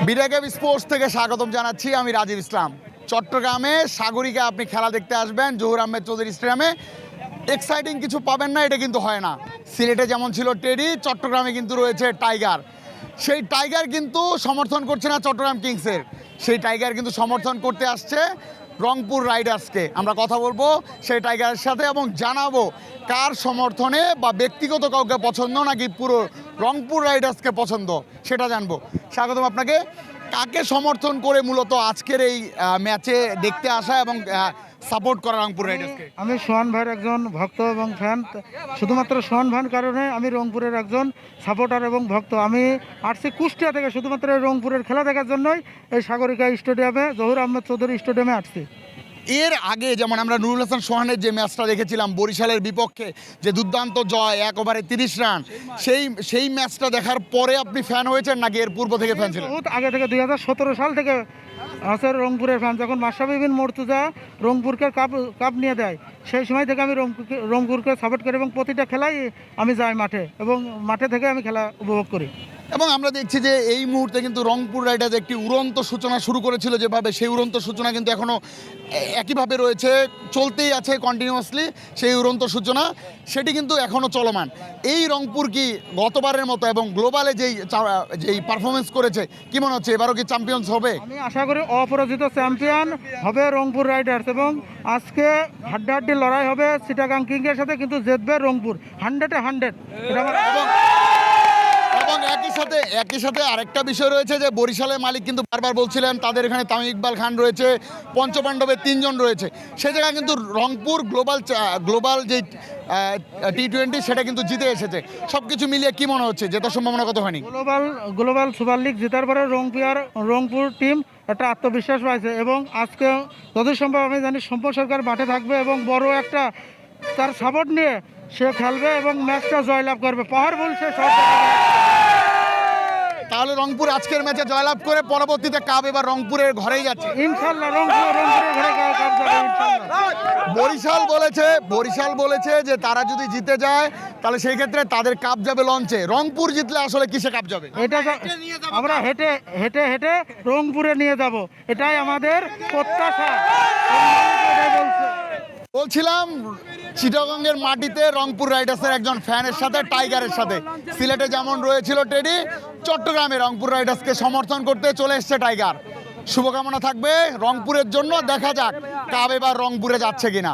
বিডাকেব sports থেকে স্বাগতম জানাচ্ছি। আমি রাজীব ইসলাম। চট্টগ্রামে সাগরিকা আপনি খেলা দেখতে আসবেন জহুর আহমেদ চৌধুরী স্টেডিয়ামে, এক্সাইটিং কিছু পাবেন না, এটা কিন্তু হয় না। সিলেটে যেমন ছিল টেডি, চট্টগ্রামে কিন্তু রয়েছে টাইগার। সেই টাইগার কিন্তু সমর্থন করছে না চট্টগ্রাম কিংসের, সেই টাইগার কিন্তু সমর্থন করতে আসছে রংপুর রাইডার্সকে। আমরা কথা বলবো সেই টাইগারের সাথে এবং জানাবো কার সমর্থনে বা ব্যক্তিগত কাউকে পছন্দ নাকি পুরো রংপুর রাইডার্সকে পছন্দ সেটা জানবো। স্বাগতম আপনাকে। কাকে সমর্থন করে মূলত আজকের এই ম্যাচে দেখতে আসা এবং সাপোর্ট করা রংপুর রাইডার্সকে? আমি সোহান ভাইয়ের একজন ভক্ত এবং ফ্যান। শুধুমাত্র সোহান ভাইয়ের কারণে আমি রংপুরের একজন সাপোর্টার এবং ভক্ত। আমি আসছি কুষ্টিয়া থেকে শুধুমাত্র এই রংপুরের খেলা দেখার জন্যই এই সাগরিকা স্টেডিয়ামে, জহুর আহমেদ চৌধুরী স্টেডিয়ামে আসছি। এর আগে যেমন আমরা নুরুল হাসান সোহানের যে ম্যাচটা দেখেছিলাম বরিশালের বিপক্ষে, যে দুর্দান্ত জয়, 1 ওভারে 30 রান, সেই ম্যাচটা দেখার পরে আপনি ফ্যান হয়েছেন নাকি এর পূর্ব থেকে ফ্যান ছিলেন? বহুত আগে থেকে 2017 সাল থেকে আছে রংপুরের ফ্যান। যখন মাশরাফি বিন মুর্তজা রংপুরকে কাপ নিয়ে দেয়, সেই সময় থেকে আমি রংপুরকে সাপোর্ট করি এবং প্রতিটা খেলায় আমি যাই মাঠে এবং মাঠে থেকে আমি খেলা উপভোগ করি। এবং আমরা দেখছি যে এই মুহূর্তে কিন্তু রংপুর রাইডার্স একটি উড়ন্ত সূচনা শুরু করেছিল যেভাবে, সেই উড়ন্ত সূচনা কিন্তু এখনও একইভাবে রয়েছে, চলতেই আছে কন্টিনিউয়াসলি সেই উড়ন্ত সূচনা, সেটি কিন্তু এখনও চলমান। এই রংপুর কি গতবারের মতো এবং গ্লোবালে যেই পারফরমেন্স করেছে, কি মনে হচ্ছে এবারও কি চ্যাম্পিয়ন্স হবে? আমি আশা করি অপরাজিত চ্যাম্পিয়ন হবে রংপুর রাইডার্স এবং আজকে হাড্ডাহাড্ডি লড়াই হবে চিটাগাং কিংসের সাথে, কিন্তু জিতবে রংপুর 100-এ 100। এবং একই সাথে আরেকটা বিষয় রয়েছে যে বরিশালের মালিক কিন্তু বারবার বলছিলেন তাদের এখানে তামিম ইকবাল খান রয়েছে, পঞ্চপাণ্ডবের 3 জন রয়েছে, সে জায়গায় কিন্তু রংপুর গ্লোবাল যে T20 সেটা কিন্তু জিতে এসেছে। সব কিছু মিলিয়ে কি মনে হচ্ছে জেতার সম্ভাবনা কত হয়নি? গ্লোবাল সুপার লিগ জেতার পরে রংপুর টিম একটা আত্মবিশ্বাস পাইছে এবং আজকে যত সম্ভব আমি জানি সম্পদ সরকার মাঠে থাকবে এবং বড় একটা তার সাপোর্ট নিয়ে সে খেলবে এবং ম্যাচটা জয়লাভ করবে। পাওয়ারফুল সে সব। তাহলে রংপুর আজকের ম্যাচে জয়লাভ করে পরবর্তীতে কাপ এবার রংপুরের ঘরেই যাচ্ছে ইনশাল্লাহ। রংপুরের ঘরে কাপ যাবে ইনশাল্লাহ। বরিশাল বলেছে যে তারা যদি জিতে যায় তাহলে সেই ক্ষেত্রে তাদের কাপ যাবে লঞ্চে। রংপুর জিতলে আসলে কিসে কাপ যাবে? এটা আমরা হেঁটে হেঁটে হেঁটে রংপুরে নিয়ে যাব, এটাই আমাদের প্রত্যাশা। বলছিলাম চিটাগংয়ের মাটিতে রংপুর রাইডার্সের একজন ফ্যানের সাথে, টাইগারের সাথে। সিলেটে যেমন রয়েছিল টেডি, চট্টগ্রামে রংপুর রাইডার্সকে সমর্থন করতে চলে এসছে টাইগার। শুভকামনা থাকবে রংপুরের জন্য। দেখা যাক কাপ এবার রংপুরে যাচ্ছে কিনা।